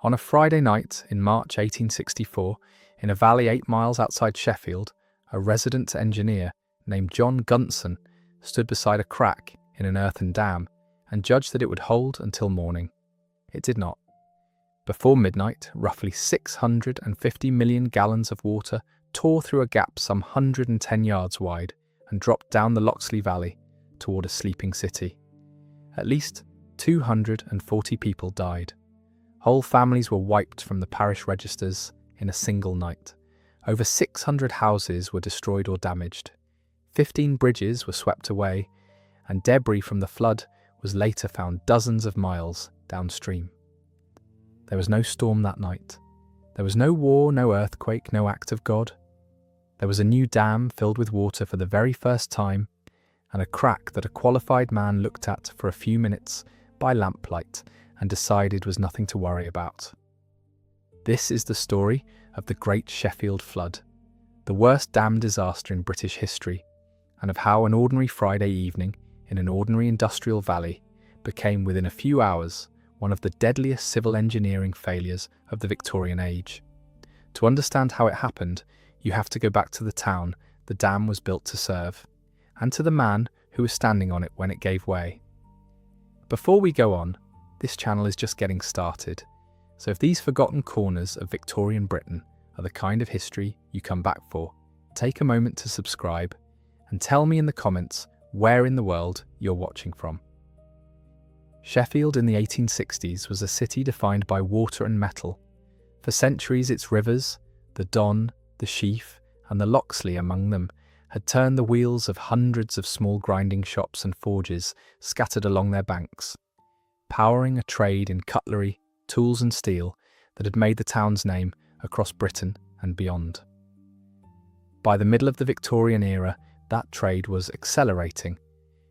On a Friday night in March 1864, in a valley 8 miles outside Sheffield, a resident engineer named John Gunson stood beside a crack in an earthen dam and judged that it would hold until morning. It did not. Before midnight, roughly 650 million gallons of water tore through a gap some 110 yards wide and dropped down the Loxley Valley toward a sleeping city. At least 240 people died. Whole families were wiped from the parish registers in a single night. Over 600 houses were destroyed or damaged. 15 bridges were swept away, and debris from the flood was later found dozens of miles downstream. There was no storm that night. There was no war, no earthquake, no act of God. There was a new dam filled with water for the very first time, and a crack that a qualified man looked at for a few minutes by lamplight and decided was nothing to worry about. This is the story of the Great Sheffield Flood, the worst dam disaster in British history, and of how an ordinary Friday evening in an ordinary industrial valley became within a few hours one of the deadliest civil engineering failures of the Victorian age. To understand how it happened, you have to go back to the town the dam was built to serve, and to the man who was standing on it when it gave way. Before we go on, this channel is just getting started, so if these forgotten corners of Victorian Britain are the kind of history you come back for, take a moment to subscribe and tell me in the comments where in the world you're watching from. Sheffield in the 1860s was a city defined by water and metal. For centuries its rivers, the Don, the Sheaf and the Loxley among them, had turned the wheels of hundreds of small grinding shops and forges scattered along their banks, powering a trade in cutlery, tools and steel that had made the town's name across Britain and beyond. By the middle of the Victorian era, that trade was accelerating.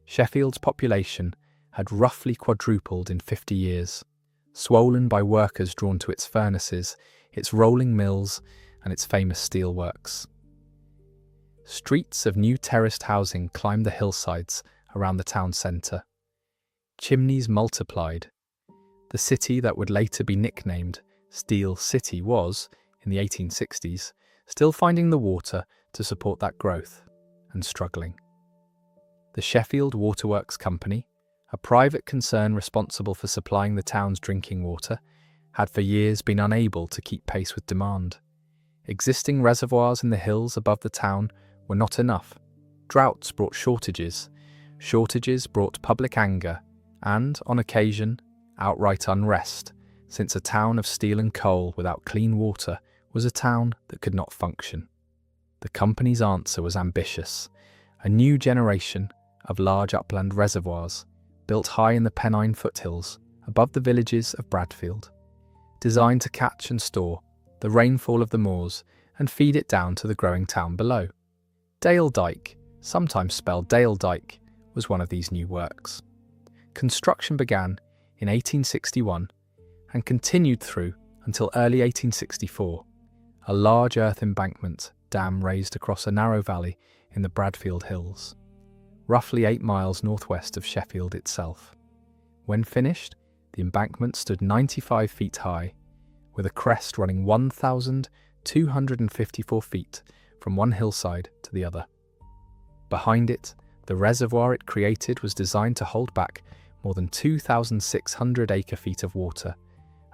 Sheffield's population had roughly quadrupled in 50 years, swollen by workers drawn to its furnaces, its rolling mills, and its famous steelworks. Streets of new terraced housing climbed the hillsides around the town centre. Chimneys multiplied. The city that would later be nicknamed Steel City was, in the 1860s, still finding the water to support that growth, and struggling. The Sheffield Waterworks Company, a private concern responsible for supplying the town's drinking water, had for years been unable to keep pace with demand. Existing reservoirs in the hills above the town were not enough. Droughts brought shortages. Shortages brought public anger and, on occasion, outright unrest, since a town of steel and coal without clean water was a town that could not function. The company's answer was ambitious: a new generation of large upland reservoirs built high in the Pennine foothills above the villages of Bradfield, designed to catch and store the rainfall of the moors and feed it down to the growing town below. Dale Dyke, sometimes spelled Dale Dyke, was one of these new works. Construction began in 1861 and continued through until early 1864. A large earth embankment dam raised across a narrow valley in the Bradfield Hills, roughly 8 miles northwest of Sheffield itself. When finished, the embankment stood 95 feet high, with a crest running 1,254 feet from one hillside to the other. Behind it, the reservoir it created was designed to hold back more than 2,600 acre-feet of water,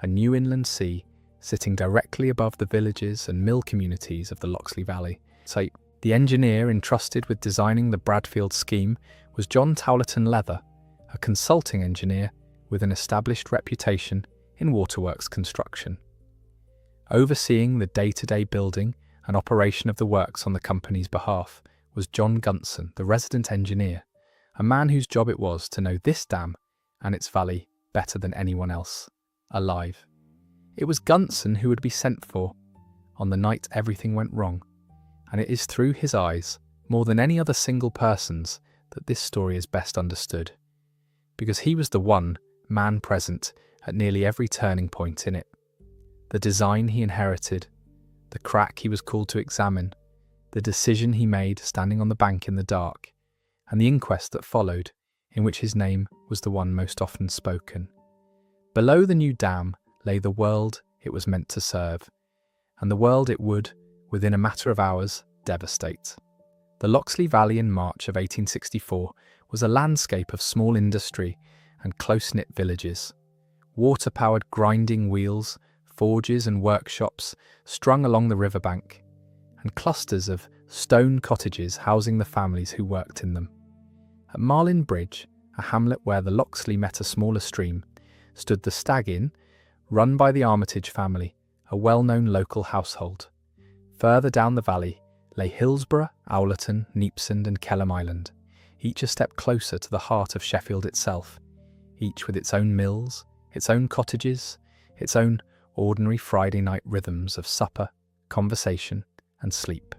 a new inland sea sitting directly above the villages and mill communities of the Loxley Valley. So, the engineer entrusted with designing the Bradfield scheme was John Towlerton Leather, a consulting engineer with an established reputation in waterworks construction. Overseeing the day-to-day building and operation of the works on the company's behalf was John Gunson, the resident engineer, a man whose job it was to know this dam and its valley better than anyone else alive. It was Gunson who would be sent for on the night everything went wrong, and it is through his eyes, more than any other single person's, that this story is best understood, because he was the one man present at nearly every turning point in it. The design he inherited, the crack he was called to examine, the decision he made standing on the bank in the dark, and the inquest that followed, in which his name was the one most often spoken. Below the new dam lay the world it was meant to serve, and the world it would, within a matter of hours, devastate. The Loxley Valley in March of 1864 was a landscape of small industry and close-knit villages. Water-powered grinding wheels, forges and workshops strung along the riverbank, and clusters of stone cottages housing the families who worked in them. At Marlin Bridge, a hamlet where the Loxley met a smaller stream, stood the Stag Inn, run by the Armitage family, a well-known local household. Further down the valley lay Hillsborough, Owlerton, Neepsend and Kelham Island, each a step closer to the heart of Sheffield itself, each with its own mills, its own cottages, its own ordinary Friday night rhythms of supper, conversation and sleep.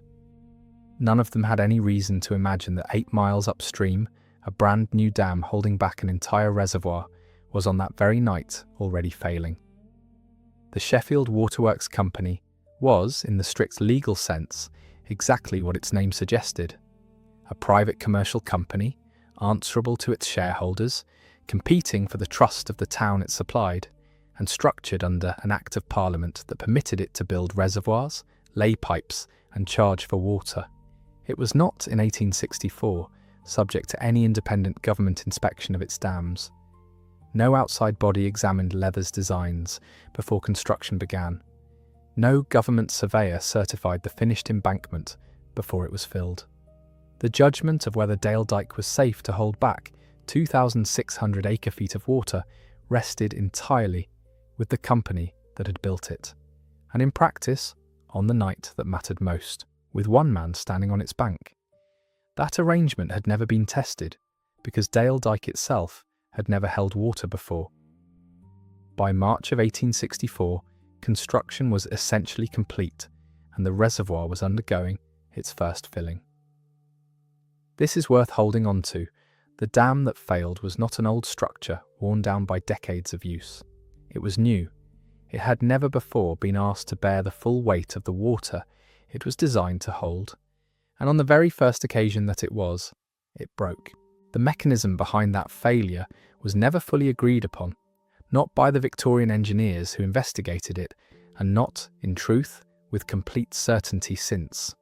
None of them had any reason to imagine that 8 miles upstream, a brand new dam holding back an entire reservoir was on that very night already failing. The Sheffield Waterworks Company was, in the strict legal sense, exactly what its name suggested. A private commercial company, answerable to its shareholders, competing for the trust of the town it supplied, and structured under an Act of Parliament that permitted it to build reservoirs, lay pipes, and charge for water. It was not, in 1864, subject to any independent government inspection of its dams. No outside body examined Leather's designs before construction began. No government surveyor certified the finished embankment before it was filled. The judgment of whether Dale Dyke was safe to hold back 2,600 acre-feet of water rested entirely with the company that had built it, and in practice, on the night that mattered most, with one man standing on its bank. That arrangement had never been tested, because Dale Dyke itself had never held water before. By March of 1864, construction was essentially complete, and the reservoir was undergoing its first filling. This is worth holding on to. The dam that failed was not an old structure worn down by decades of use. It was new. It had never before been asked to bear the full weight of the water it was designed to hold, and on the very first occasion that it was, it broke. The mechanism behind that failure was never fully agreed upon, not by the Victorian engineers who investigated it, and not, in truth, with complete certainty since.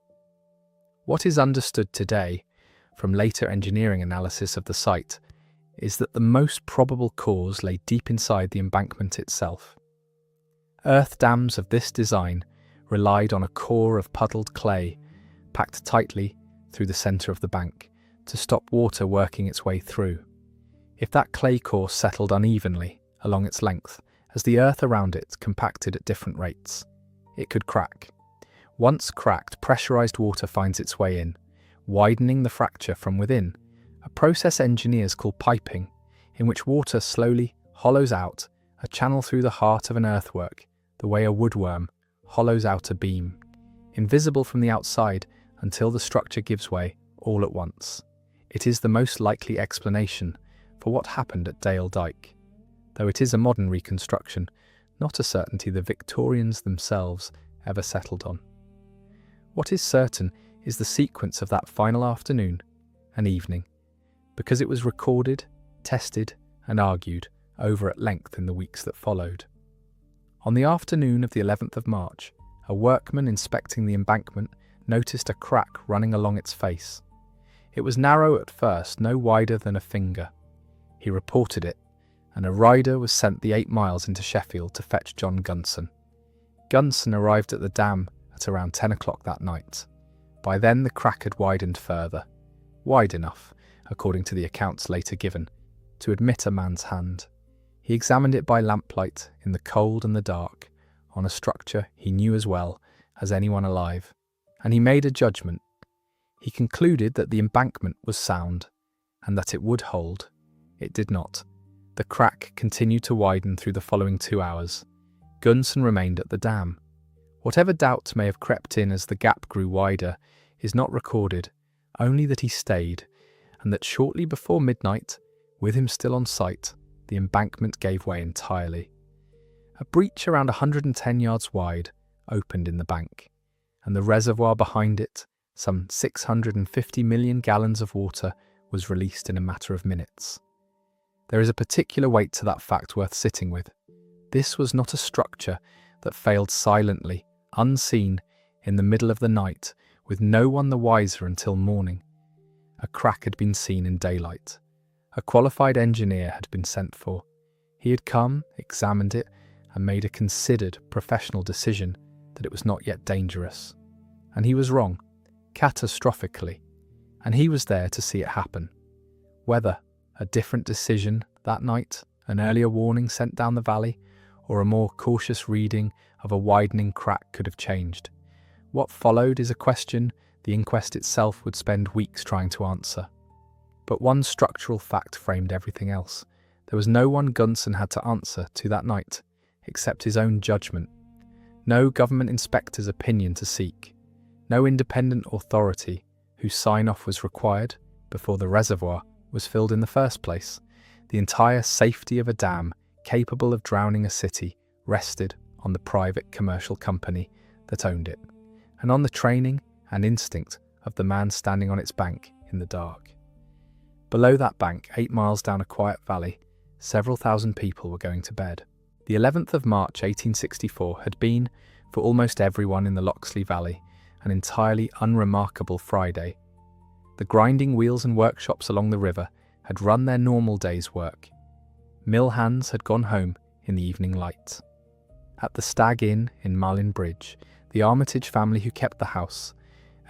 What is understood today, from later engineering analysis of the site, is that the most probable cause lay deep inside the embankment itself. Earth dams of this design relied on a core of puddled clay, packed tightly through the centre of the bank, to stop water working its way through. If that clay core settled unevenly along its length, as the earth around it compacted at different rates, it could crack. Once cracked, pressurised water finds its way in, widening the fracture from within, a process engineers call piping, in which water slowly hollows out a channel through the heart of an earthwork, the way a woodworm hollows out a beam, invisible from the outside until the structure gives way all at once. It is the most likely explanation for what happened at Dale Dyke, though it is a modern reconstruction, not a certainty the Victorians themselves ever settled on. What is certain is the sequence of that final afternoon and evening, because it was recorded, tested, and argued over at length in the weeks that followed. On the afternoon of the 11th of March, a workman inspecting the embankment noticed a crack running along its face. It was narrow at first, no wider than a finger. He reported it, and a rider was sent the 8 miles into Sheffield to fetch John Gunson. Gunson arrived at the dam at around 10 o'clock that night. By then the crack had widened further, wide enough, according to the accounts later given, to admit a man's hand. He examined it by lamplight in the cold and the dark, on a structure he knew as well as anyone alive, and he made a judgment. He concluded that the embankment was sound, and that it would hold. It did not. The crack continued to widen through the following 2 hours. Gunson remained at the dam. Whatever doubt may have crept in as the gap grew wider is not recorded, only that he stayed, and that shortly before midnight, with him still on site, the embankment gave way entirely. A breach around 110 yards wide opened in the bank, and the reservoir behind it, some 650 million gallons of water, was released in a matter of minutes. There is a particular weight to that fact worth sitting with. This was not a structure that failed silently, unseen, in the middle of the night, with no one the wiser until morning. A crack had been seen in daylight. A qualified engineer had been sent for. He had come, examined it, and made a considered, professional decision that it was not yet dangerous. And he was wrong, catastrophically, and he was there to see it happen. Whether a different decision that night, an earlier warning sent down the valley, or a more cautious reading of a widening crack could have changed. What followed is a question the inquest itself would spend weeks trying to answer. But one structural fact framed everything else. There was no one Gunson had to answer to that night, except his own judgement. No government inspector's opinion to seek. No independent authority whose sign-off was required before the reservoir was filled in the first place. The entire safety of a dam capable of drowning a city rested on the private commercial company that owned it, and on the training and instinct of the man standing on its bank in the dark. Below that bank, 8 miles down a quiet valley, several thousand people were going to bed. The 11th of March 1864 had been, for almost everyone in the Loxley Valley, an entirely unremarkable Friday. The grinding wheels and workshops along the river had run their normal day's work. Mill hands had gone home in the evening light. At the Stag Inn in Marlin Bridge, the Armitage family who kept the house,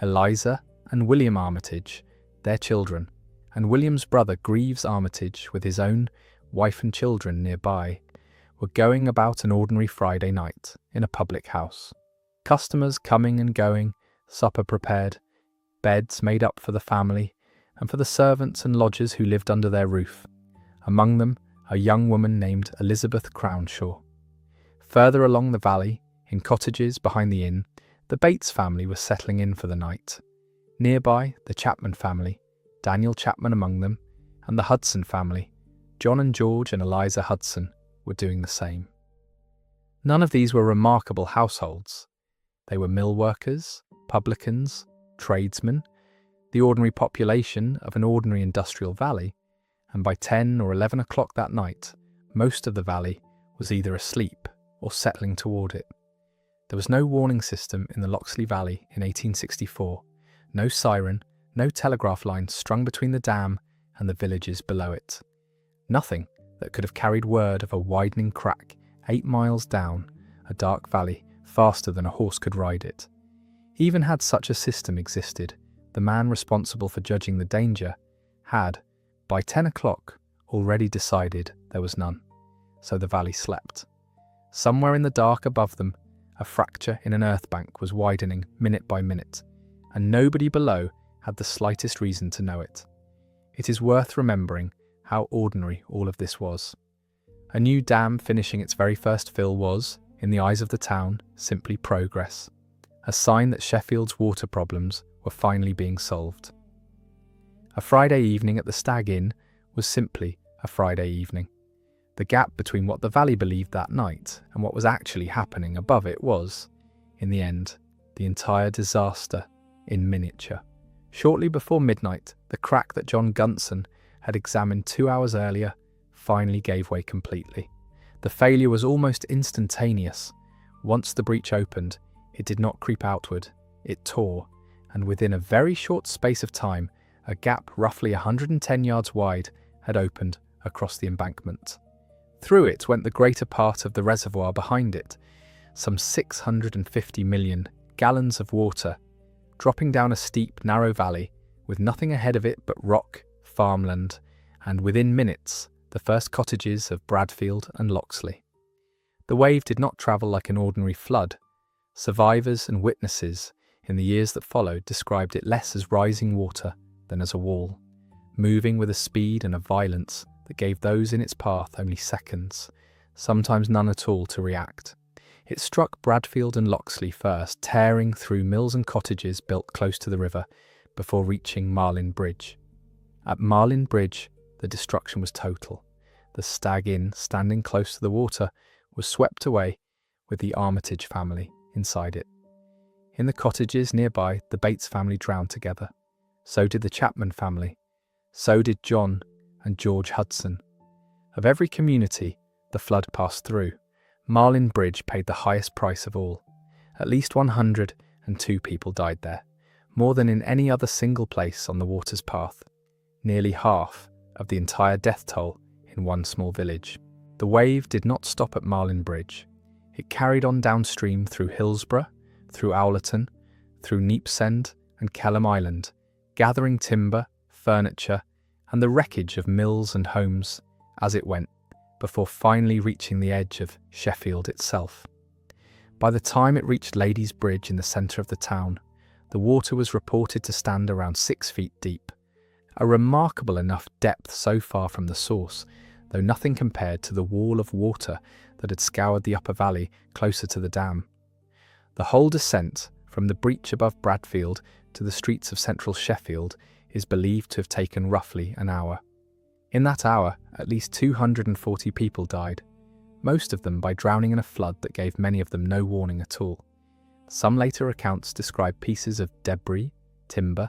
Eliza and William Armitage, their children, and William's brother Greaves Armitage with his own wife and children nearby, were going about an ordinary Friday night in a public house. Customers coming and going, supper prepared, beds made up for the family and for the servants and lodgers who lived under their roof, among them a young woman named Elizabeth Crownshaw. Further along the valley, in cottages behind the inn, the Bates family was settling in for the night. Nearby, the Chapman family, Daniel Chapman among them, and the Hudson family, John and George and Eliza Hudson, were doing the same. None of these were remarkable households. They were mill workers, publicans, tradesmen, the ordinary population of an ordinary industrial valley, and by 10 or 11 o'clock that night, most of the valley was either asleep or settling toward it. There was no warning system in the Loxley Valley in 1864, no siren, no telegraph line strung between the dam and the villages below it. Nothing that could have carried word of a widening crack 8 miles down a dark valley faster than a horse could ride it. Even had such a system existed, the man responsible for judging the danger had, by 10 o'clock, already decided there was none, so the valley slept. Somewhere in the dark above them, a fracture in an earth bank was widening minute by minute, and nobody below had the slightest reason to know it. It is worth remembering how ordinary all of this was. A new dam finishing its very first fill was, in the eyes of the town, simply progress, a sign that Sheffield's water problems were finally being solved. A Friday evening at the Stag Inn was simply a Friday evening. The gap between what the valley believed that night and what was actually happening above it was, in the end, the entire disaster in miniature. Shortly before midnight, the crack that John Gunson had examined 2 hours earlier finally gave way completely. The failure was almost instantaneous. Once the breach opened, it did not creep outward, it tore, and within a very short space of time, a gap roughly 110 yards wide had opened across the embankment. Through it went the greater part of the reservoir behind it, some 650 million gallons of water, dropping down a steep, narrow valley with nothing ahead of it but rock, farmland, and within minutes, the first cottages of Bradfield and Loxley. The wave did not travel like an ordinary flood. Survivors and witnesses in the years that followed described it less as rising water than as a wall, moving with a speed and a violence that gave those in its path only seconds, sometimes none at all, to react. It struck Bradfield and Loxley first, tearing through mills and cottages built close to the river, before reaching Marlin Bridge. At Marlin Bridge, the destruction was total. The Stag Inn, standing close to the water, was swept away with the Armitage family inside it. In the cottages nearby, the Bates family drowned together. So did the Chapman family. So did John and George Hudson. Of every community the flood passed through, Marlin Bridge paid the highest price of all. At least 102 people died there, more than in any other single place on the water's path. Nearly half of the entire death toll in one small village. The wave did not stop at Marlin Bridge. It carried on downstream through Hillsborough, through Owlerton, through Neepsend and Kelham Island, gathering timber, furniture, and the wreckage of mills and homes as it went, before finally reaching the edge of Sheffield itself. By the time it reached Ladies' Bridge in the centre of the town, the water was reported to stand around 6 feet deep, a remarkable enough depth so far from the source, though nothing compared to the wall of water that had scoured the upper valley closer to the dam. The whole descent from the breach above Bradfield to the streets of central Sheffield is believed to have taken roughly an hour. In that hour, at least 240 people died, most of them by drowning in a flood that gave many of them no warning at all. Some later accounts describe pieces of debris, timber,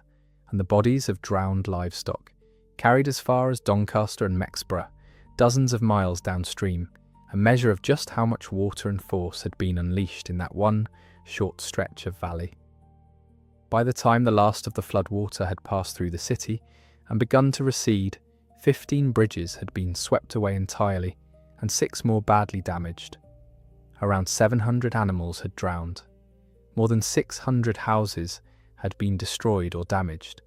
and the bodies of drowned livestock, carried as far as Doncaster and Mexborough, dozens of miles downstream, a measure of just how much water and force had been unleashed in that one short stretch of valley. By the time the last of the flood water had passed through the city and begun to recede, 15 bridges had been swept away entirely and 6 more badly damaged. Around 700 animals had drowned. More than 600 houses had been destroyed or damaged,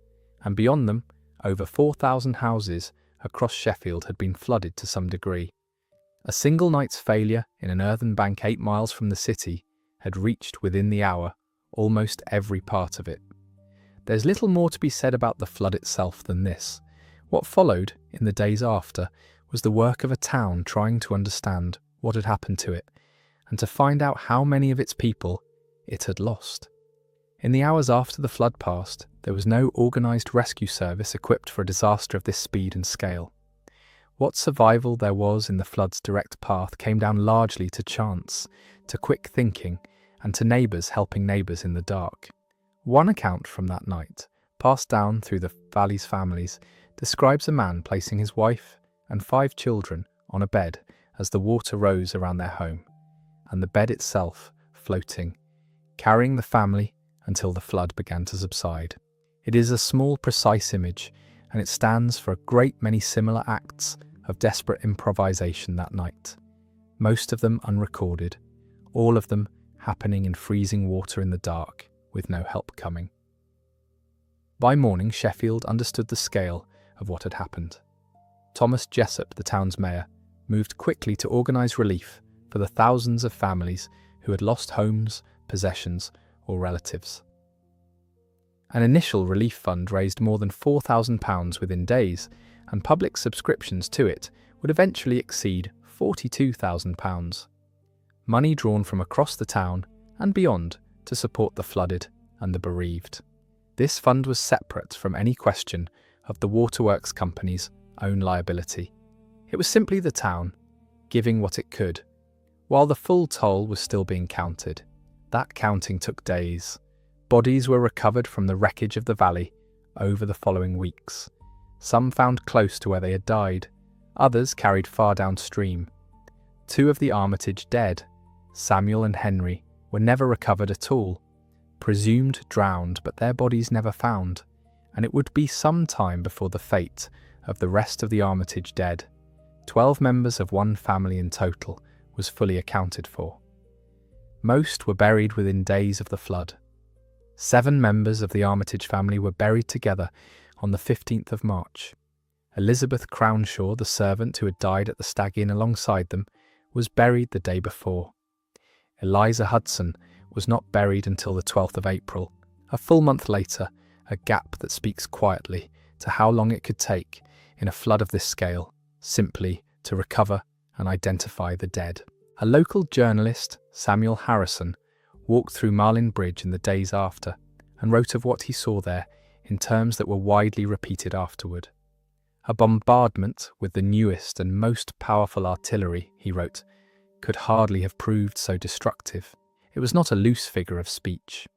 and beyond them, over 4,000 houses across Sheffield had been flooded to some degree. A single night's failure in an earthen bank 8 miles from the city had reached within the hour almost every part of it. There's little more to be said about the flood itself than this. What followed in the days after was the work of a town trying to understand what had happened to it and to find out how many of its people it had lost. In the hours after the flood passed, there was no organised rescue service equipped for a disaster of this speed and scale. What survival there was in the flood's direct path came down largely to chance, to quick thinking, and to neighbours helping neighbours in the dark. One account from that night, passed down through the valley's families, describes a man placing his wife and 5 children on a bed as the water rose around their home, and the bed itself floating, carrying the family until the flood began to subside. It is a small, precise image, and it stands for a great many similar acts of desperate improvisation that night, most of them unrecorded, all of them happening in freezing water in the dark, with no help coming. By morning, Sheffield understood the scale of what had happened. Thomas Jessup, the town's mayor, moved quickly to organise relief for the thousands of families who had lost homes, possessions, or relatives. An initial relief fund raised more than £4,000 within days, and public subscriptions to it would eventually exceed £42,000. Money drawn from across the town and beyond to support the flooded and the bereaved. This fund was separate from any question of the waterworks company's own liability. It was simply the town giving what it could, while the full toll was still being counted. That counting took days. Bodies were recovered from the wreckage of the valley over the following weeks. Some found close to where they had died, others carried far downstream. 2 of the Armitage dead, Samuel and Henry, were never recovered at all, presumed drowned, but their bodies never found, and it would be some time before the fate of the rest of the Armitage dead, 12 members of one family in total, was fully accounted for. Most were buried within days of the flood. 7 members of the Armitage family were buried together on the 15th of March. Elizabeth Crownshaw, the servant who had died at the Stag Inn alongside them, was buried the day before. Eliza Hudson was not buried until the 12th of April, a full month later, a gap that speaks quietly to how long it could take, in a flood of this scale, simply to recover and identify the dead. A local journalist, Samuel Harrison, walked through Marlin Bridge in the days after and wrote of what he saw there in terms that were widely repeated afterward. A bombardment with the newest and most powerful artillery, he wrote, could hardly have proved so destructive. It was not a loose figure of speech.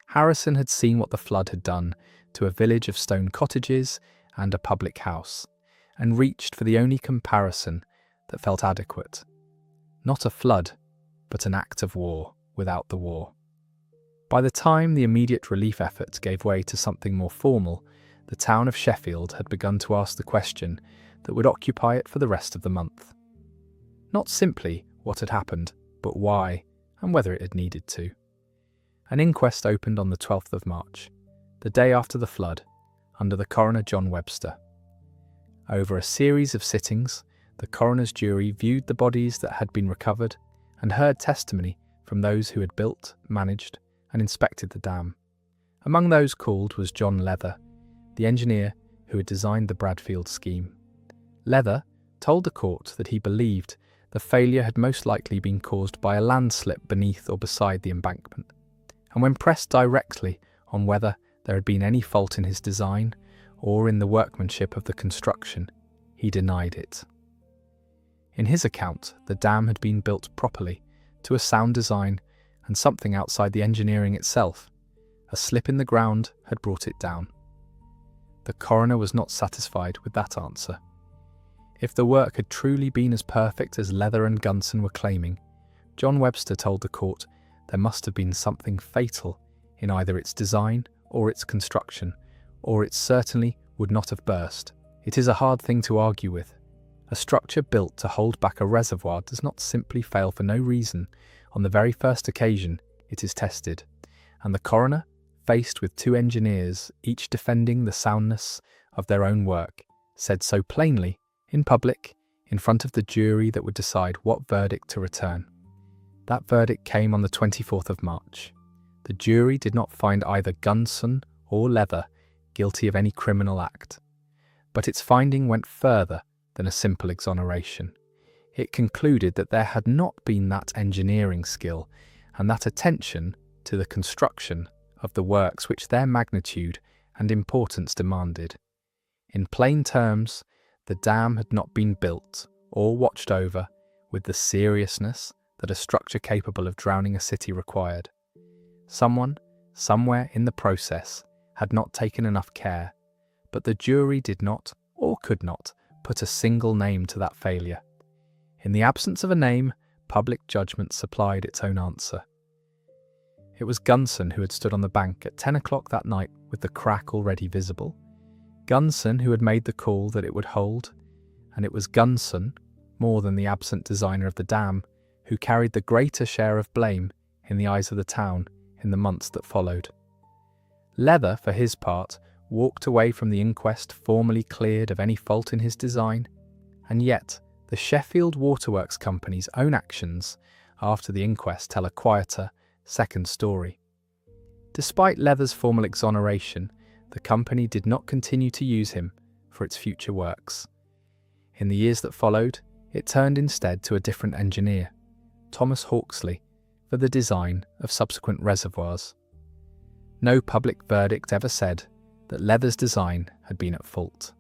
Harrison had seen what the flood had done to a village of stone cottages and a public house, and reached for the only comparison that felt adequate. Not a flood, but an act of war without the war. By the time the immediate relief effort gave way to something more formal, the town of Sheffield had begun to ask the question that would occupy it for the rest of the month. Not simply what had happened, but why and whether it had needed to. An inquest opened on the 12th of March, the day after the flood, under the coroner John Webster. Over a series of sittings, the coroner's jury viewed the bodies that had been recovered and heard testimony from those who had built, managed, and inspected the dam. Among those called was John Leather, the engineer who had designed the Bradfield scheme. Leather told the court that he believed the failure had most likely been caused by a landslip beneath or beside the embankment, and when pressed directly on whether there had been any fault in his design or in the workmanship of the construction, he denied it. In his account, the dam had been built properly, to a sound design, and something outside the engineering itself, a slip in the ground, had brought it down. The coroner was not satisfied with that answer. If the work had truly been as perfect as Leather and Gunson were claiming, John Webster told the court there must have been something fatal in either its design or its construction, or it certainly would not have burst. It is a hard thing to argue with. A structure built to hold back a reservoir does not simply fail for no reason on the very first occasion it is tested, and the coroner, faced with two engineers, each defending the soundness of their own work, said so plainly, in public, in front of the jury that would decide what verdict to return. That verdict came on the 24th of March. The jury did not find either Gunson or Leather guilty of any criminal act, but its finding went further than a simple exoneration. It concluded that there had not been that engineering skill and that attention to the construction of the works which their magnitude and importance demanded. In plain terms, the dam had not been built or watched over with the seriousness that a structure capable of drowning a city required. Someone, somewhere in the process, had not taken enough care, but the jury did not, or could not, put a single name to that failure. In the absence of a name, public judgment supplied its own answer. It was Gunson who had stood on the bank at 10 o'clock that night with the crack already visible. Gunson who had made the call that it would hold, and it was Gunson, more than the absent designer of the dam, who carried the greater share of blame in the eyes of the town in the months that followed. Leather, for his part, walked away from the inquest formally cleared of any fault in his design, and yet the Sheffield Waterworks Company's own actions after the inquest tell a quieter, second story. Despite Leather's formal exoneration, the company did not continue to use him for its future works. In the years that followed, it turned instead to a different engineer, Thomas Hawksley, for the design of subsequent reservoirs. No public verdict ever said that Leather's design had been at fault,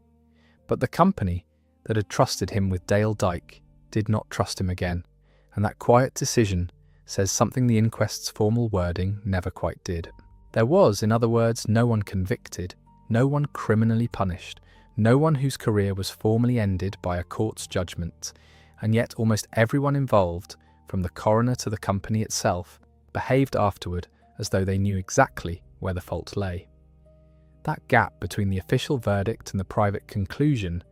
but the company that had trusted him with Dale Dyke did not trust him again, and that quiet decision says something the inquest's formal wording never quite did. There was, in other words, no one convicted, no one criminally punished, no one whose career was formally ended by a court's judgment, and yet almost everyone involved, from the coroner to the company itself, behaved afterward as though they knew exactly where the fault lay. That gap between the official verdict and the private conclusion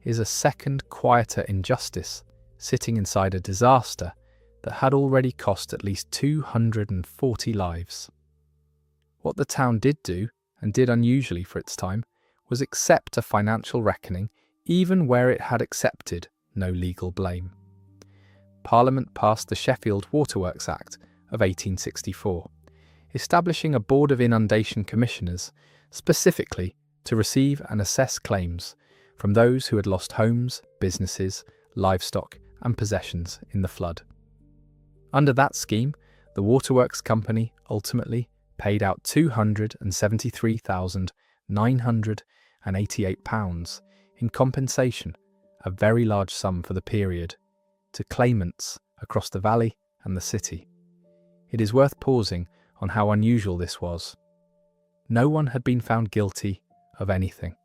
is a second, quieter injustice sitting inside a disaster that had already cost at least 240 lives. What the town did do, and did unusually for its time, was accept a financial reckoning even where it had accepted no legal blame. Parliament passed the Sheffield Waterworks Act of 1864, establishing a Board of Inundation Commissioners specifically to receive and assess claims from those who had lost homes, businesses, livestock and possessions in the flood. Under that scheme, the Waterworks Company ultimately paid out £273,988 in compensation, a very large sum for the period, to claimants across the valley and the city. It is worth pausing on how unusual this was. No one had been found guilty of anything,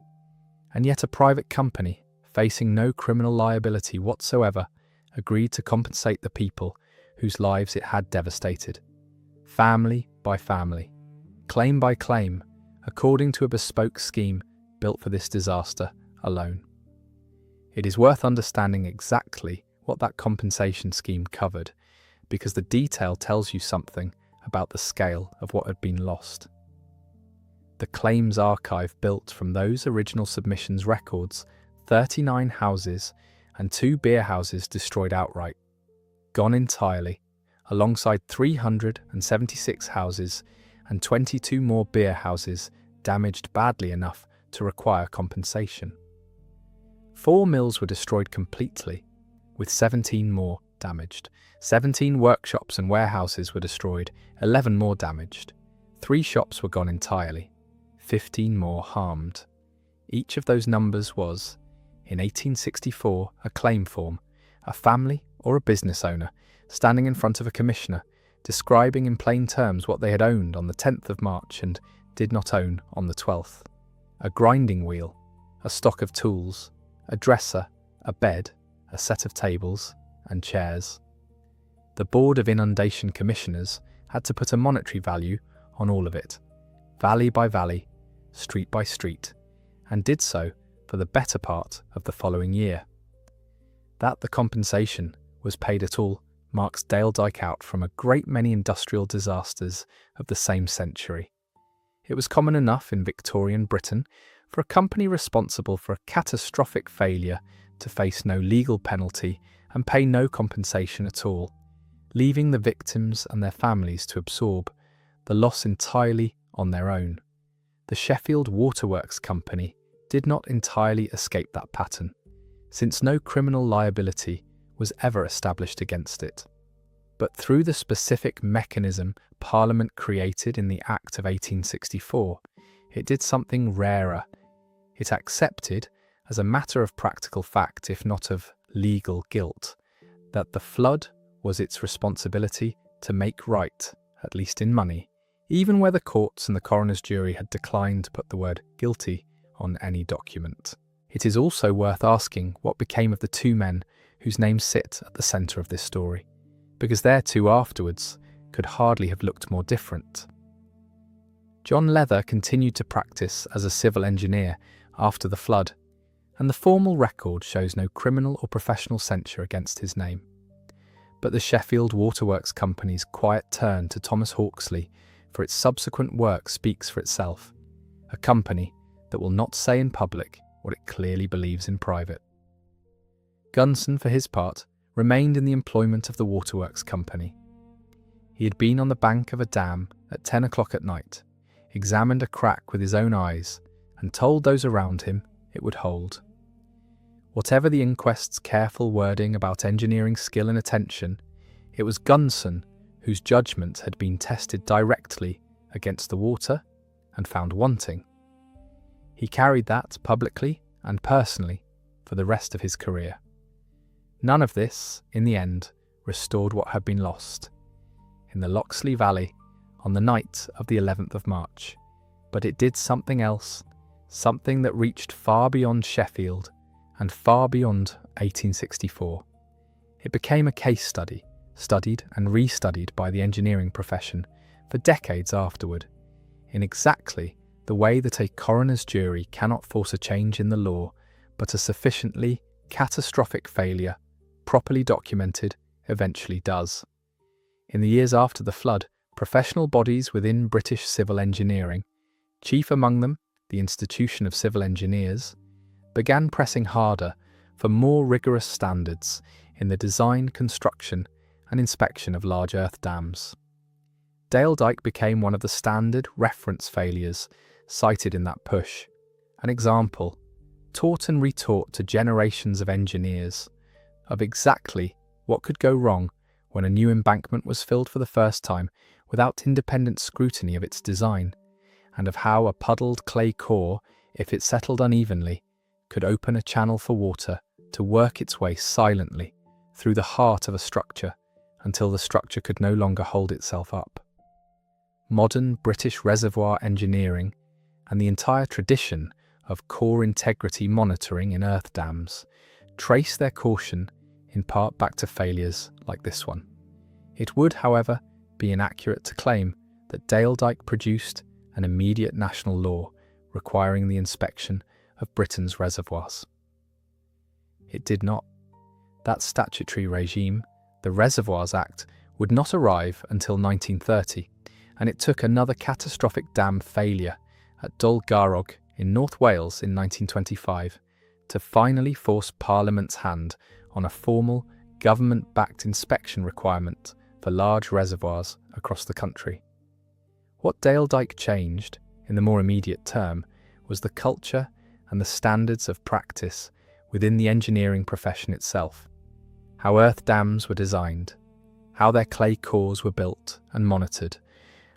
and yet a private company, facing no criminal liability whatsoever, agreed to compensate the people whose lives it had devastated. Family by family, claim by claim, according to a bespoke scheme built for this disaster alone. It is worth understanding exactly what that compensation scheme covered, because the detail tells you something about the scale of what had been lost. The claims archive built from those original submissions records 39 houses and 2 beer houses destroyed outright, gone entirely, alongside 376 houses and 22 more beer houses damaged badly enough to require compensation. 4 mills were destroyed completely, with 17 more damaged. 17 workshops and warehouses were destroyed, 11 more damaged. 3 shops were gone entirely, 15 more harmed. Each of those numbers was, in 1864, a claim form, a family or a business owner standing in front of a commissioner, describing in plain terms what they had owned on the 10th of March and did not own on the 12th. A grinding wheel, a stock of tools, a dresser, a bed, a set of tables and chairs. The Board of Inundation Commissioners had to put a monetary value on all of it, valley by valley, street by street, and did so for the better part of the following year. That the compensation was paid at all marks Dale Dyke out from a great many industrial disasters of the same century. It was common enough in Victorian Britain for a company responsible for a catastrophic failure to face no legal penalty and pay no compensation at all, leaving the victims and their families to absorb the loss entirely on their own. The Sheffield Waterworks Company did not entirely escape that pattern, since no criminal liability was ever established against it. But through the specific mechanism Parliament created in the Act of 1864, it did something rarer. It accepted, as a matter of practical fact, if not of legal guilt, that the flood was its responsibility to make right, at least in money, even where the courts and the coroner's jury had declined to put the word guilty on any document. It is also worth asking what became of the 2 men whose names sit at the centre of this story, because their 2 afterwards could hardly have looked more different. John Leather continued to practice as a civil engineer after the flood, and the formal record shows no criminal or professional censure against his name. But the Sheffield Waterworks Company's quiet turn to Thomas Hawksley for its subsequent work speaks for itself, a company that will not say in public what it clearly believes in private. Gunson, for his part, remained in the employment of the Waterworks Company. He had been on the bank of a dam at 10 o'clock at night, examined a crack with his own eyes, and told those around him it would hold. Whatever the inquest's careful wording about engineering skill and attention, it was Gunson whose judgement had been tested directly against the water and found wanting. He carried that publicly and personally for the rest of his career. None of this, in the end, restored what had been lost in the Loxley Valley on the night of the 11th of March, but it did something else, something that reached far beyond Sheffield and far beyond 1864. It became a case study, studied and restudied by the engineering profession for decades afterward, in exactly the way that a coroner's jury cannot force a change in the law, but a sufficiently catastrophic failure, properly documented, eventually does. In the years after the flood, professional bodies within British civil engineering, chief among them the Institution of Civil Engineers, began pressing harder for more rigorous standards in the design, construction and inspection of large earth dams. Dale Dyke became one of the standard reference failures cited in that push, an example, taught and retaught to generations of engineers, of exactly what could go wrong when a new embankment was filled for the first time without independent scrutiny of its design, and of how a puddled clay core, if it settled unevenly, could open a channel for water to work its way silently through the heart of a structure until the structure could no longer hold itself up. Modern British reservoir engineering and the entire tradition of core integrity monitoring in earth dams trace their caution in part back to failures like this one. It would, however, be inaccurate to claim that Dale Dyke produced an immediate national law requiring the inspection of Britain's reservoirs. It did not. That statutory regime, the Reservoirs Act, would not arrive until 1930, and it took another catastrophic dam failure at Dol in North Wales in 1925 to finally force Parliament's hand on a formal, government-backed inspection requirement for large reservoirs across the country. What Dale Dyke changed, in the more immediate term, was the culture and the standards of practice within the engineering profession itself. How earth dams were designed, how their clay cores were built and monitored,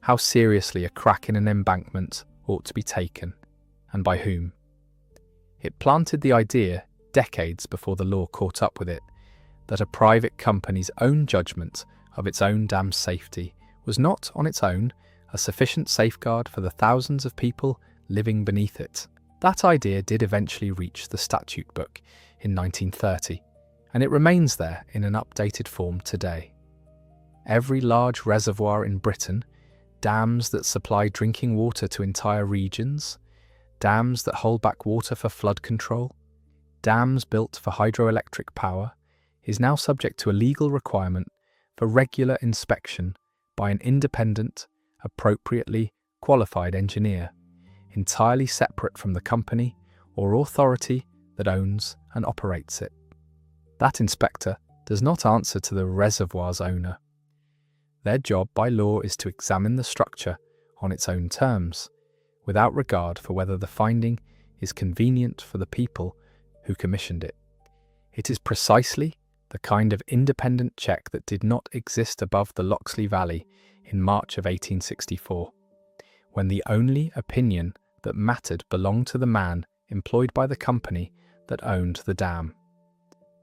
how seriously a crack in an embankment ought to be taken, and by whom. It planted the idea, decades before the law caught up with it, that a private company's own judgement of its own dam's safety was not, on its own, a sufficient safeguard for the thousands of people living beneath it. That idea did eventually reach the statute book in 1930, and it remains there in an updated form today. Every large reservoir in Britain, dams that supply drinking water to entire regions, dams that hold back water for flood control, dams built for hydroelectric power, is now subject to a legal requirement for regular inspection by an independent, appropriately qualified engineer, entirely separate from the company or authority that owns and operates it. That inspector does not answer to the reservoir's owner. Their job by law is to examine the structure on its own terms, without regard for whether the finding is convenient for the people who commissioned it. It is precisely the kind of independent check that did not exist above the Loxley Valley in March of 1864, when the only opinion that mattered belonged to the man employed by the company that owned the dam.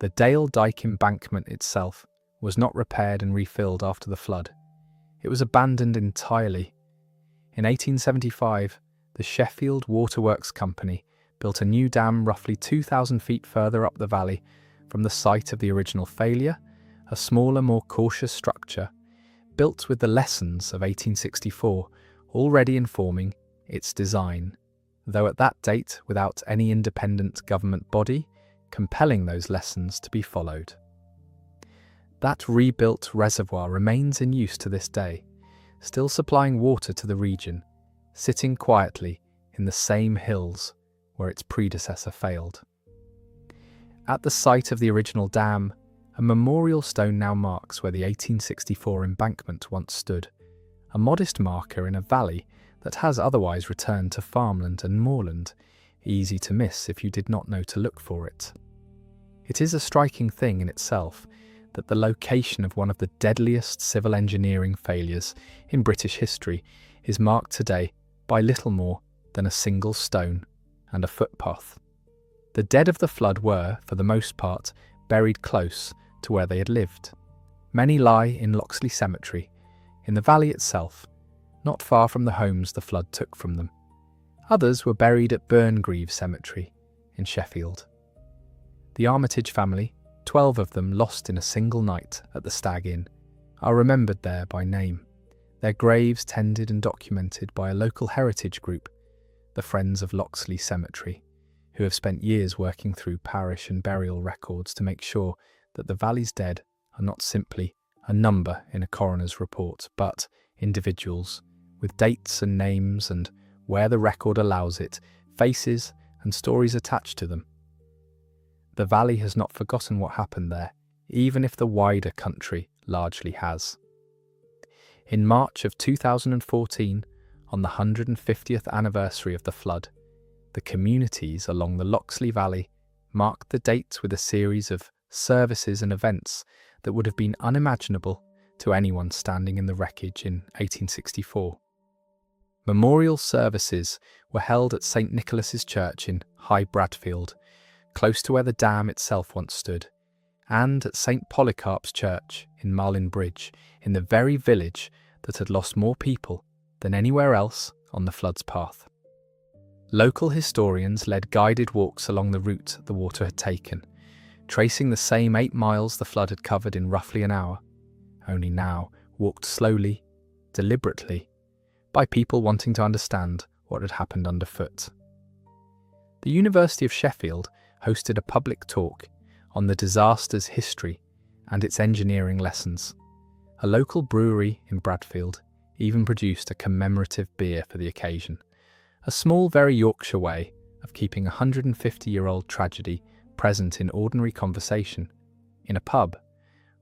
The Dale Dyke embankment itself was not repaired and refilled after the flood. It was abandoned entirely. In 1875, the Sheffield Waterworks Company built a new dam roughly 2,000 feet further up the valley from the site of the original failure, a smaller, more cautious structure, built with the lessons of 1864 already informing its design, though at that date without any independent government body compelling those lessons to be followed. That rebuilt reservoir remains in use to this day, still supplying water to the region, sitting quietly in the same hills where its predecessor failed. At the site of the original dam, a memorial stone now marks where the 1864 embankment once stood, a modest marker in a valley that has otherwise returned to farmland and moorland, easy to miss if you did not know to look for it. It is a striking thing in itself that the location of one of the deadliest civil engineering failures in British history is marked today by little more than a single stone and a footpath. The dead of the flood were, for the most part, buried close to where they had lived. Many lie in Loxley Cemetery, in the valley itself, not far from the homes the flood took from them. Others were buried at Burngreave Cemetery in Sheffield. The Armitage family, 12 of them lost in a single night at the Stag Inn, are remembered there by name, their graves tended and documented by a local heritage group, the Friends of Loxley Cemetery, who have spent years working through parish and burial records to make sure that the valley's dead are not simply a number in a coroner's report, but individuals with dates and names and, where the record allows it, faces and stories attached to them. The valley has not forgotten what happened there, even if the wider country largely has. In March of 2014, on the 150th anniversary of the flood, the communities along the Loxley Valley marked the date with a series of services and events that would have been unimaginable to anyone standing in the wreckage in 1864. Memorial services were held at St. Nicholas's Church in High Bradfield, close to where the dam itself once stood, and at St. Polycarp's Church in Marlin Bridge, in the very village that had lost more people than anywhere else on the flood's path. Local historians led guided walks along the route the water had taken, tracing the same 8 miles the flood had covered in roughly an hour, only now walked slowly, deliberately, by people wanting to understand what had happened underfoot. The University of Sheffield hosted a public talk on the disaster's history and its engineering lessons. A local brewery in Bradfield even produced a commemorative beer for the occasion, a small, very Yorkshire way of keeping a 150-year-old tragedy present in ordinary conversation, in a pub,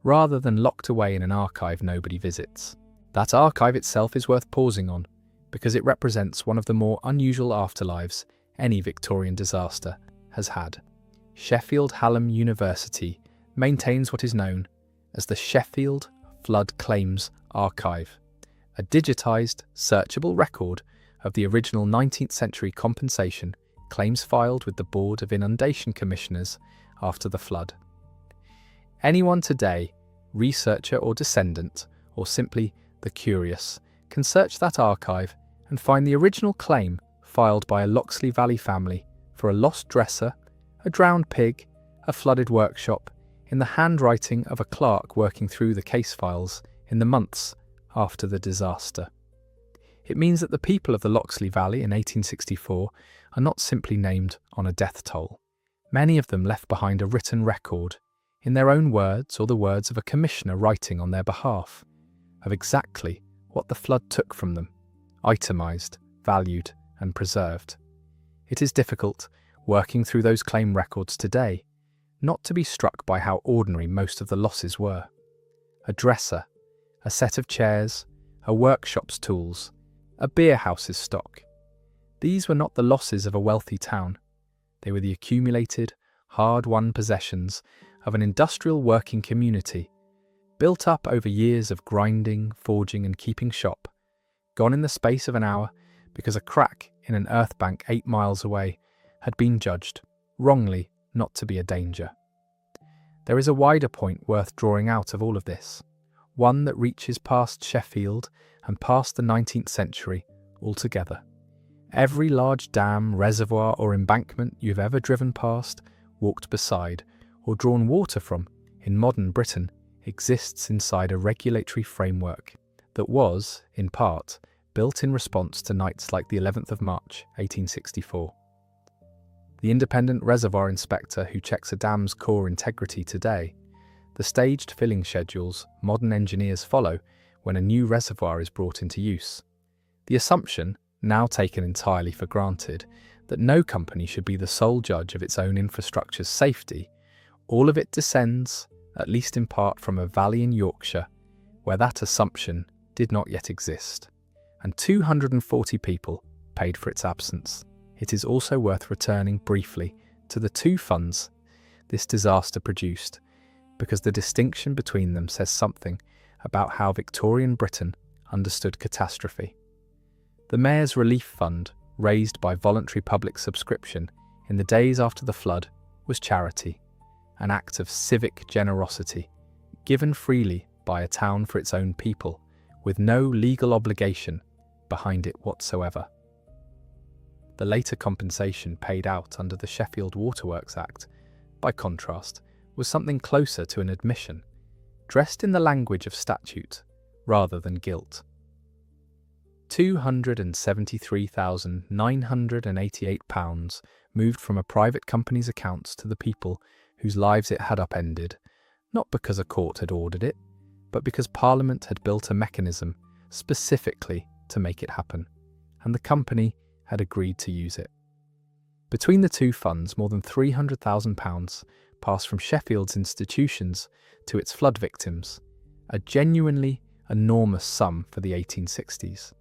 rather than locked away in an archive nobody visits. That archive itself is worth pausing on, because it represents one of the more unusual afterlives any Victorian disaster has had. Sheffield Hallam University maintains what is known as the Sheffield Flood Claims Archive, a digitised, searchable record of the original 19th century compensation claims filed with the Board of Inundation Commissioners after the flood. Anyone today, researcher or descendant, or simply the curious, can search that archive and find the original claim filed by a Loxley Valley family for a lost dresser, a drowned pig, a flooded workshop, in the handwriting of a clerk working through the case files in the months after the disaster. It means that the people of the Loxley Valley in 1864 are not simply named on a death toll. Many of them left behind a written record, in their own words or the words of a commissioner writing on their behalf, of exactly what the flood took from them, itemised, valued and preserved. It is difficult, working through those claim records today, not to be struck by how ordinary most of the losses were. A dresser, a set of chairs, a workshop's tools, a beer house's stock. These were not the losses of a wealthy town. They were the accumulated, hard-won possessions of an industrial working community, built up over years of grinding, forging and keeping shop, gone in the space of an hour because a crack in an earth bank 8 miles away had been judged, wrongly, not to be a danger. There is a wider point worth drawing out of all of this, one that reaches past Sheffield and past the 19th century altogether. Every large dam, reservoir or embankment you've ever driven past, walked beside, or drawn water from in modern Britain exists inside a regulatory framework that was, in part, built in response to nights like the 11th of March, 1864. The independent reservoir inspector who checks a dam's core integrity today, the staged filling schedules modern engineers follow when a new reservoir is brought into use. The assumption, now taken entirely for granted, that no company should be the sole judge of its own infrastructure's safety, all of it descends, at least in part, from a valley in Yorkshire where that assumption did not yet exist, and 240 people paid for its absence. It is also worth returning briefly to the two funds this disaster produced, because the distinction between them says something about how Victorian Britain understood catastrophe. The Mayor's Relief Fund, raised by voluntary public subscription in the days after the flood, was charity, an act of civic generosity, given freely by a town for its own people, with no legal obligation behind it whatsoever. The later compensation paid out under the Sheffield Waterworks Act, by contrast, was something closer to an admission, dressed in the language of statute rather than guilt. £273,988 moved from a private company's accounts to the people whose lives it had upended, not because a court had ordered it, but because Parliament had built a mechanism specifically to make it happen, and the company had agreed to use it. Between the two funds, more than £300,000 passed from Sheffield's institutions to its flood victims, a genuinely enormous sum for the 1860s,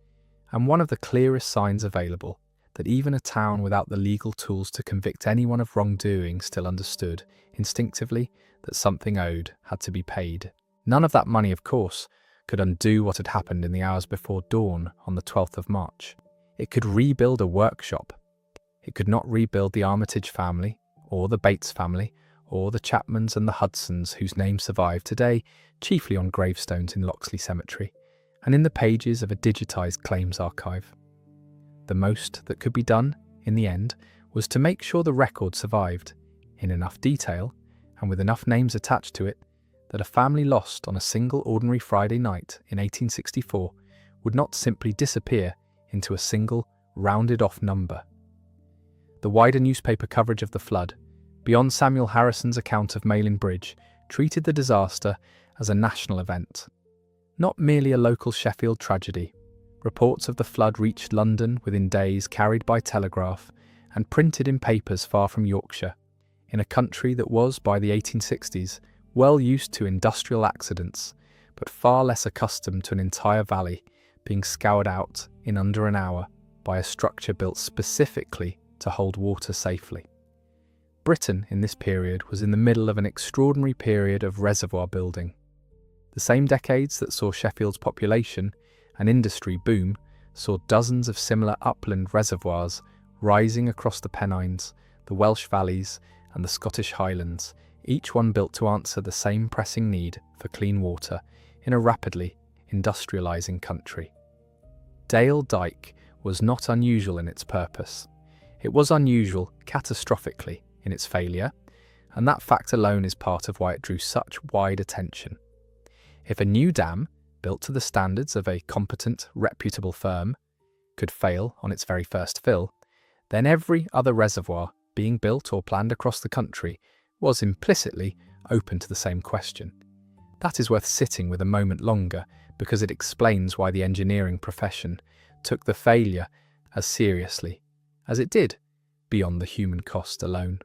and one of the clearest signs available that even a town without the legal tools to convict anyone of wrongdoing still understood, instinctively, that something owed had to be paid. None of that money, of course, could undo what had happened in the hours before dawn on the 12th of March. It could rebuild a workshop. It could not rebuild the Armitage family, or the Bates family, or the Chapmans and the Hudsons whose names survive today, chiefly on gravestones in Loxley Cemetery, and in the pages of a digitised claims archive. The most that could be done, in the end, was to make sure the record survived, in enough detail, and with enough names attached to it, that a family lost on a single ordinary Friday night in 1864 would not simply disappear into a single, rounded-off number. The wider newspaper coverage of the flood, beyond Samuel Harrison's account of Malin Bridge, treated the disaster as a national event, not merely a local Sheffield tragedy. Reports of the flood reached London within days, carried by telegraph, and printed in papers far from Yorkshire, in a country that was, by the 1860s, well used to industrial accidents, but far less accustomed to an entire valley being scoured out in under an hour by a structure built specifically to hold water safely. Britain in this period was in the middle of an extraordinary period of reservoir building. The same decades that saw Sheffield's population and industry boom saw dozens of similar upland reservoirs rising across the Pennines, the Welsh valleys, and the Scottish Highlands, each one built to answer the same pressing need for clean water in a rapidly industrialising country. Dale Dyke was not unusual in its purpose. It was unusual catastrophically in its failure, and that fact alone is part of why it drew such wide attention. If a new dam, built to the standards of a competent, reputable firm, could fail on its very first fill, then every other reservoir being built or planned across the country was implicitly open to the same question. That is worth sitting with a moment longer, because it explains why the engineering profession took the failure as seriously as it did, beyond the human cost alone.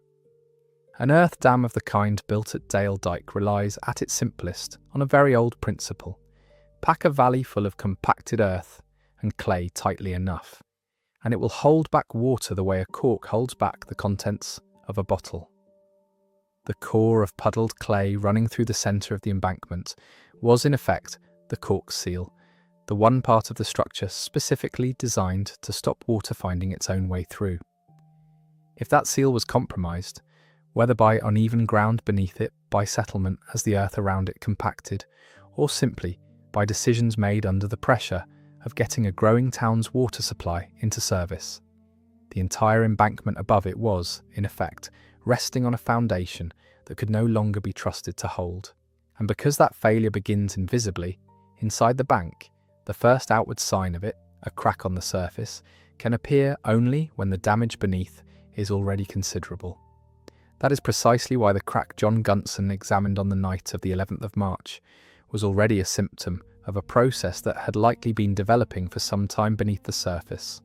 An earth dam of the kind built at Dale Dyke relies, at its simplest, on a very old principle. Pack a valley full of compacted earth and clay tightly enough, and it will hold back water the way a cork holds back the contents of a bottle. The core of puddled clay running through the centre of the embankment was in effect the cork seal, the one part of the structure specifically designed to stop water finding its own way through. If that seal was compromised, whether by uneven ground beneath it, by settlement as the earth around it compacted, or simply by decisions made under the pressure of getting a growing town's water supply into service, the entire embankment above it was, in effect, resting on a foundation that could no longer be trusted to hold. And because that failure begins invisibly, inside the bank, the first outward sign of it, a crack on the surface, can appear only when the damage beneath is already considerable. That is precisely why the crack John Gunson examined on the night of the 11th of March was already a symptom of a process that had likely been developing for some time beneath the surface,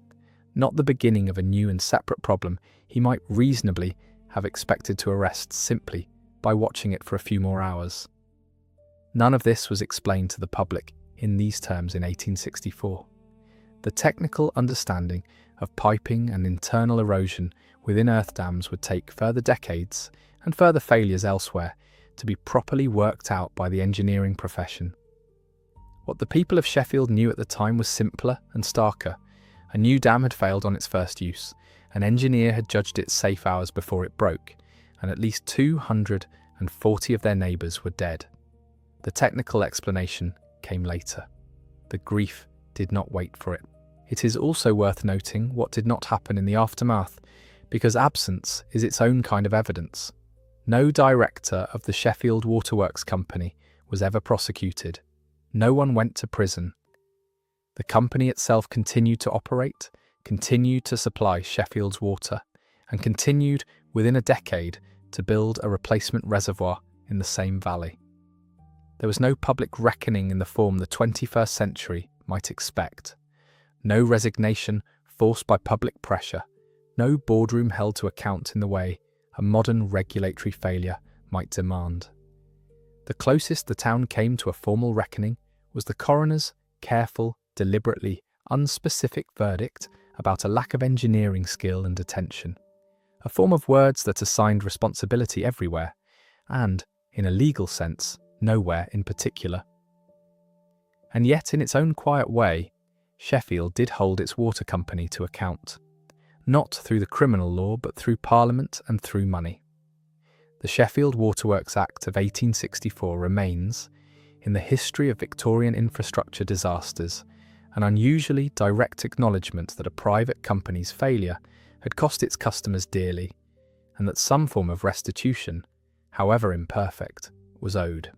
not the beginning of a new and separate problem he might reasonably have expected to arrest simply by watching it for a few more hours. None of this was explained to the public in these terms in 1864. The technical understanding of piping and internal erosion within earth dams would take further decades and further failures elsewhere to be properly worked out by the engineering profession. What the people of Sheffield knew at the time was simpler and starker. A new dam had failed on its first use, an engineer had judged its safe hours before it broke, and at least 240 of their neighbours were dead. The technical explanation came later. The grief did not wait for it. It is also worth noting what did not happen in the aftermath, because absence is its own kind of evidence. No director of the Sheffield Waterworks Company was ever prosecuted. No one went to prison. The company itself continued to operate, continued to supply Sheffield's water, and continued within a decade to build a replacement reservoir in the same valley. There was no public reckoning in the form the 21st century might expect. No resignation forced by public pressure, no boardroom held to account in the way a modern regulatory failure might demand. The closest the town came to a formal reckoning was the coroner's careful, deliberately unspecific verdict about a lack of engineering skill and attention, a form of words that assigned responsibility everywhere, and, in a legal sense, nowhere in particular. And yet, in its own quiet way, Sheffield did hold its water company to account, not through the criminal law but through Parliament and through money. The Sheffield Waterworks Act of 1864 remains, in the history of Victorian infrastructure disasters, an unusually direct acknowledgement that a private company's failure had cost its customers dearly, and that some form of restitution, however imperfect, was owed.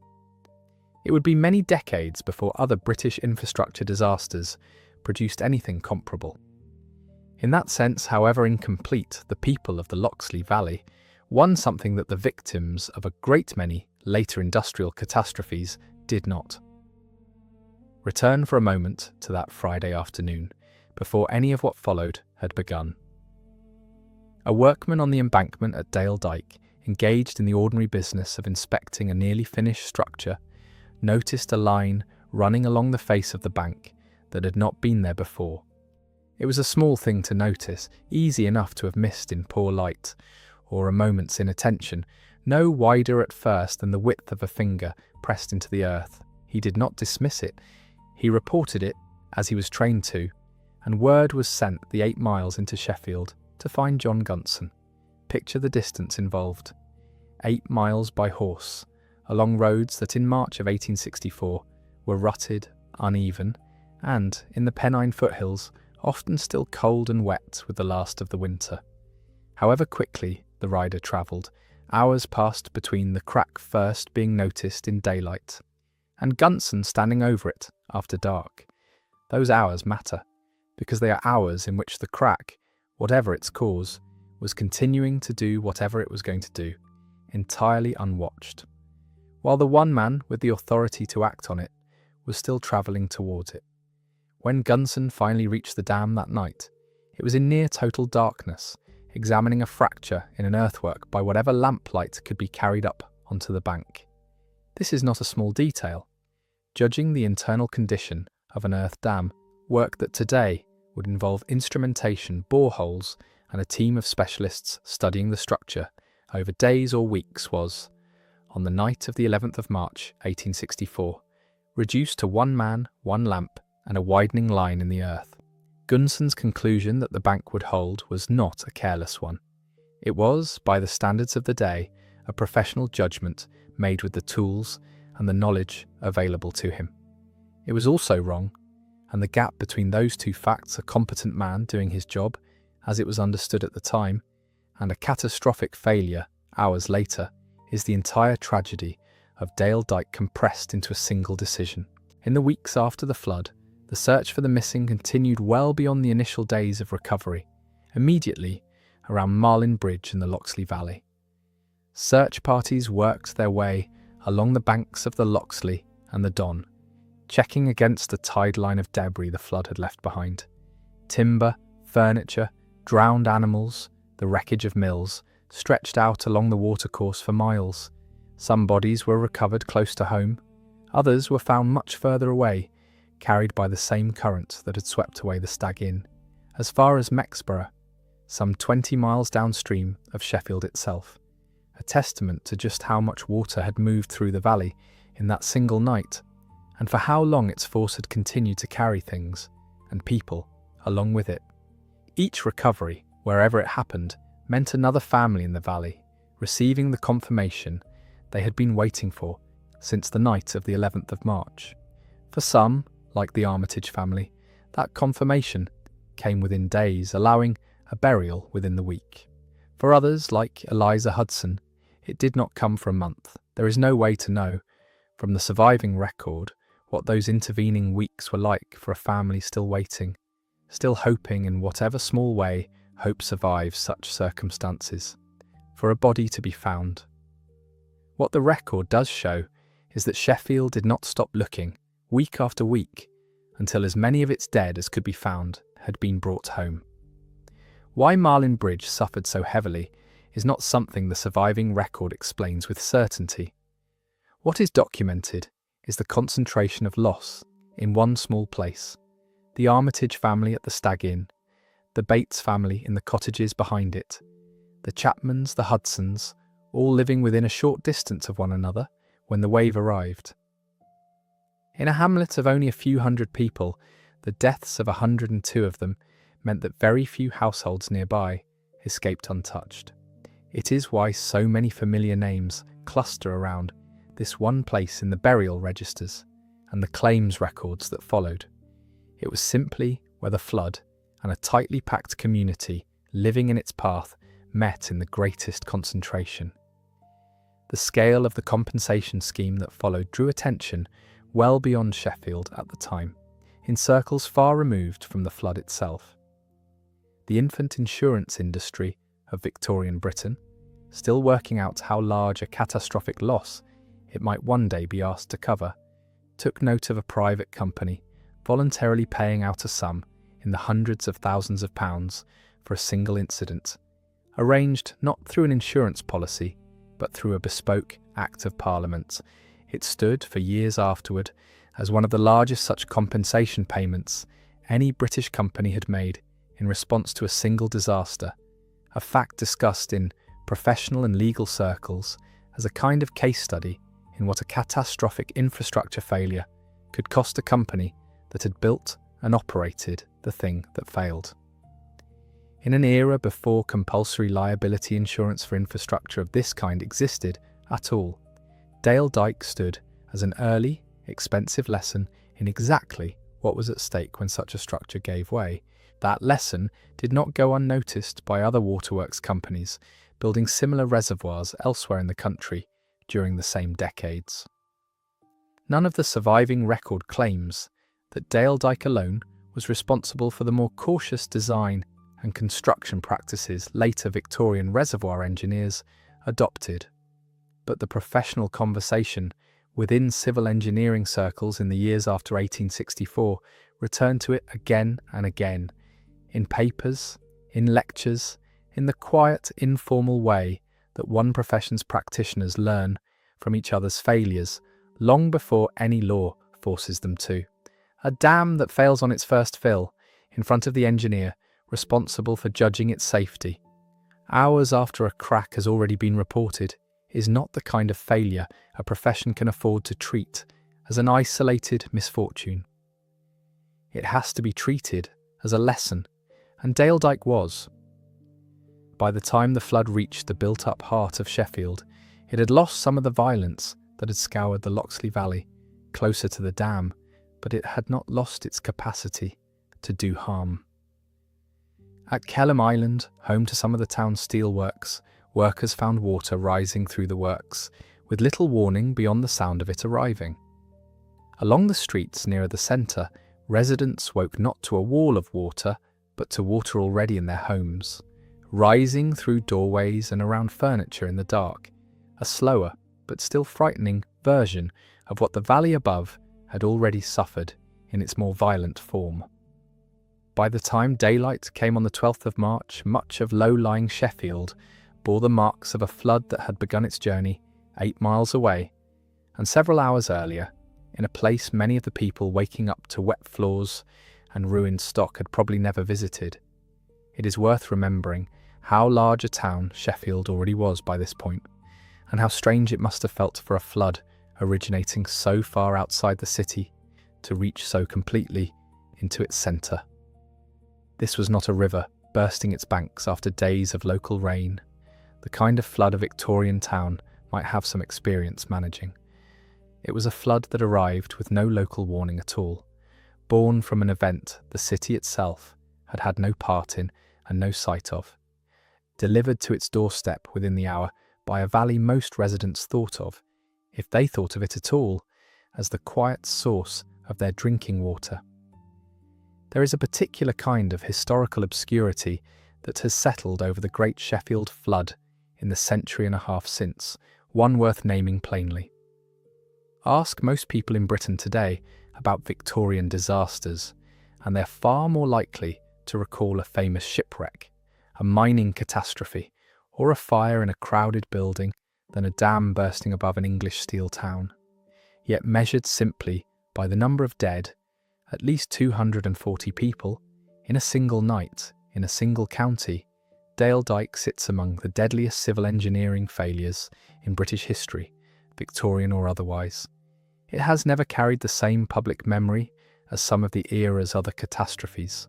It would be many decades before other British infrastructure disasters produced anything comparable. In that sense, however incomplete, the people of the Loxley Valley won something that the victims of a great many later industrial catastrophes did not. Return for a moment to that Friday afternoon, before any of what followed had begun. A workman on the embankment at Dale Dyke, engaged in the ordinary business of inspecting a nearly finished structure, noticed a line running along the face of the bank that had not been there before. It was a small thing to notice, easy enough to have missed in poor light, or a moment's inattention, no wider at first than the width of a finger pressed into the earth. He did not dismiss it. He reported it, as he was trained to, and word was sent the 8 miles into Sheffield to find John Gunson. Picture the distance involved. 8 miles by horse, along roads that in March of 1864 were rutted, uneven, and, in the Pennine foothills, often still cold and wet with the last of the winter. However quickly the rider travelled, hours passed between the crack first being noticed in daylight and Gunson standing over it after dark. Those hours matter, because they are hours in which the crack, whatever its cause, was continuing to do whatever it was going to do, entirely unwatched, while the one man with the authority to act on it was still travelling towards it. When Gunson finally reached the dam that night, it was in near total darkness, examining a fracture in an earthwork by whatever lamplight could be carried up onto the bank. This is not a small detail. Judging the internal condition of an earth dam, work that today would involve instrumentation, boreholes, and a team of specialists studying the structure over days or weeks was, on the night of the 11th of March 1864, reduced to one man, one lamp, and a widening line in the earth. Gunson's conclusion that the bank would hold was not a careless one. It was, by the standards of the day, a professional judgement made with the tools and the knowledge available to him. It was also wrong, and the gap between those two facts, a competent man doing his job, as it was understood at the time, and a catastrophic failure hours later, is the entire tragedy of Dale Dyke compressed into a single decision. In the weeks after the flood, the search for the missing continued well beyond the initial days of recovery, immediately around Marlin Bridge in the Loxley Valley. Search parties worked their way along the banks of the Loxley and the Don, checking against the tide line of debris the flood had left behind. Timber, furniture, drowned animals, the wreckage of mills, stretched out along the watercourse for miles. Some bodies were recovered close to home, others were found much further away, carried by the same current that had swept away the Stag Inn, as far as Mexborough, some 20 miles downstream of Sheffield itself, a testament to just how much water had moved through the valley in that single night, and for how long its force had continued to carry things, and people, along with it. Each recovery, wherever it happened, meant another family in the valley, receiving the confirmation they had been waiting for since the night of the 11th of March. For some, like the Armitage family, that confirmation came within days, allowing a burial within the week. For others, like Eliza Hudson, it did not come for a month. There is no way to know, from the surviving record, what those intervening weeks were like for a family still waiting, still hoping in whatever small way hope survives such circumstances, for a body to be found. What the record does show is that Sheffield did not stop looking, week after week, until as many of its dead as could be found had been brought home. Why Marlin Bridge suffered so heavily is not something the surviving record explains with certainty. What is documented is the concentration of loss in one small place: the Armitage family at the Stag Inn, the Bates family in the cottages behind it, the Chapmans, the Hudsons, all living within a short distance of one another when the wave arrived. In a hamlet of only a few hundred people, the deaths of 102 of them meant that very few households nearby escaped untouched. It is why so many familiar names cluster around this one place in the burial registers and the claims records that followed. It was simply where the flood and a tightly packed community living in its path met in the greatest concentration. The scale of the compensation scheme that followed drew attention well beyond Sheffield at the time, in circles far removed from the flood itself. The infant insurance industry of Victorian Britain, still working out how large a catastrophic loss it might one day be asked to cover, took note of a private company voluntarily paying out a sum in the hundreds of thousands of pounds for a single incident, arranged not through an insurance policy, but through a bespoke Act of Parliament. It stood for years afterward as one of the largest such compensation payments any British company had made in response to a single disaster, a fact discussed in professional and legal circles as a kind of case study in what a catastrophic infrastructure failure could cost a company that had built and operated the thing that failed. In an era before compulsory liability insurance for infrastructure of this kind existed at all, Dale Dyke stood as an early, expensive lesson in exactly what was at stake when such a structure gave way. That lesson did not go unnoticed by other waterworks companies building similar reservoirs elsewhere in the country during the same decades. None of the surviving record claims that Dale Dyke alone was responsible for the more cautious design and construction practices later Victorian reservoir engineers adopted, but the professional conversation within civil engineering circles in the years after 1864 returned to it again and again, in papers, in lectures, in the quiet, informal way that one profession's practitioners learn from each other's failures long before any law forces them to. A dam that fails on its first fill, in front of the engineer responsible for judging its safety, hours after a crack has already been reported, is not the kind of failure a profession can afford to treat as an isolated misfortune. It has to be treated as a lesson, and Dale Dyke was. By the time the flood reached the built-up heart of Sheffield, it had lost some of the violence that had scoured the Loxley Valley closer to the dam, but it had not lost its capacity to do harm. At Kelham Island, home to some of the town's steelworks, workers found water rising through the works, with little warning beyond the sound of it arriving. Along the streets nearer the centre, residents woke not to a wall of water, but to water already in their homes, rising through doorways and around furniture in the dark, a slower but still frightening version of what the valley above had already suffered in its more violent form. By the time daylight came on the 12th of March, much of low-lying Sheffield bore the marks of a flood that had begun its journey 8 miles away, and several hours earlier, in a place many of the people waking up to wet floors and ruined stock had probably never visited. It is worth remembering how large a town Sheffield already was by this point, and how strange it must have felt for a flood originating so far outside the city to reach so completely into its centre. This was not a river bursting its banks after days of local rain, the kind of flood a Victorian town might have some experience managing. It was a flood that arrived with no local warning at all, born from an event the city itself had had no part in and no sight of, delivered to its doorstep within the hour by a valley most residents thought of, if they thought of it at all, as the quiet source of their drinking water. There is a particular kind of historical obscurity that has settled over the great Sheffield flood in the century and a half since, one worth naming plainly. Ask most people in Britain today about Victorian disasters, and they're far more likely to recall a famous shipwreck, a mining catastrophe, or a fire in a crowded building than a dam bursting above an English steel town. Yet measured simply by the number of dead, at least 240 people, in a single night, in a single county, Dale Dyke sits among the deadliest civil engineering failures in British history, Victorian or otherwise. It has never carried the same public memory as some of the era's other catastrophes,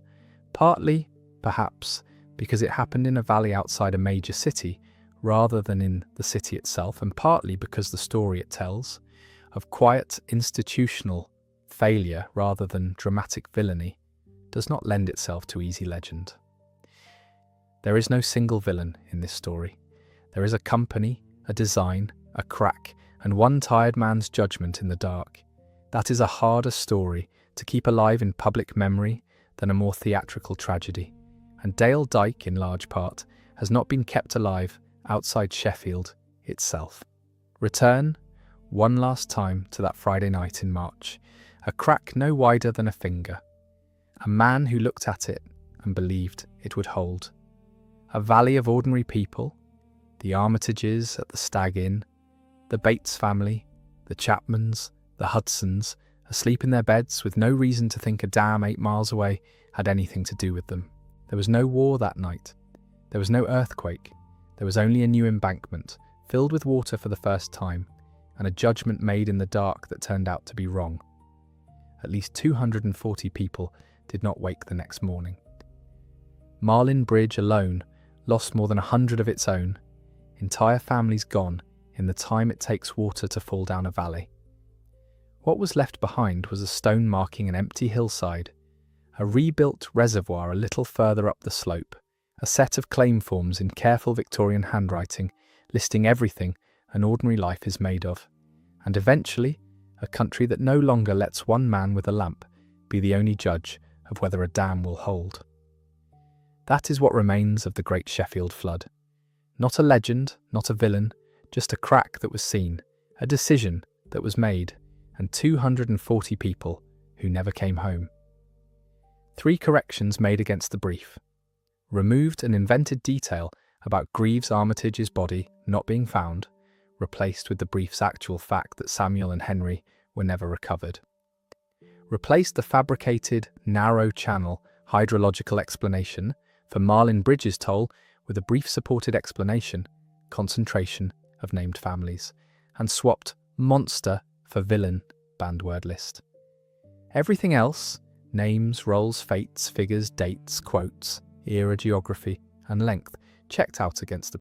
partly, perhaps, because it happened in a valley outside a major city rather than in the city itself, and partly because the story it tells, of quiet institutional failure rather than dramatic villainy, does not lend itself to easy legend. There is no single villain in this story. There is a company, a design, a crack, and one tired man's judgment in the dark. That is a harder story to keep alive in public memory than a more theatrical tragedy. And Dale Dyke, in large part, has not been kept alive outside Sheffield itself. Return, one last time, to that Friday night in March, a crack no wider than a finger. A man who looked at it and believed it would hold. A valley of ordinary people, the Armitages at the Stag Inn, the Bates family, the Chapmans, the Hudsons, asleep in their beds with no reason to think a dam 8 miles away had anything to do with them. There was no war that night. There was no earthquake. There was only a new embankment, filled with water for the first time, and a judgment made in the dark that turned out to be wrong. At least 240 people did not wake the next morning. Marlin Bridge alone lost more than 100 of its own, entire families gone in the time it takes water to fall down a valley. What was left behind was a stone marking an empty hillside, a rebuilt reservoir a little further up the slope, a set of claim forms in careful Victorian handwriting listing everything an ordinary life is made of, and eventually a country that no longer lets one man with a lamp be the only judge of whether a dam will hold. That is what remains of the Great Sheffield Flood. Not a legend, not a villain, just a crack that was seen, a decision that was made, and 240 people who never came home. 3 corrections made against the brief. Removed an invented detail about Greaves Armitage's body not being found, replaced with the brief's actual fact that Samuel and Henry were never recovered. Replaced the fabricated, narrow channel hydrological explanation for Marlin Bridge's toll with a brief supported explanation, concentration of named families, and swapped monster for villain bandword list. Everything else, names, roles, fates, figures, dates, quotes, era, geography, and length, checked out against the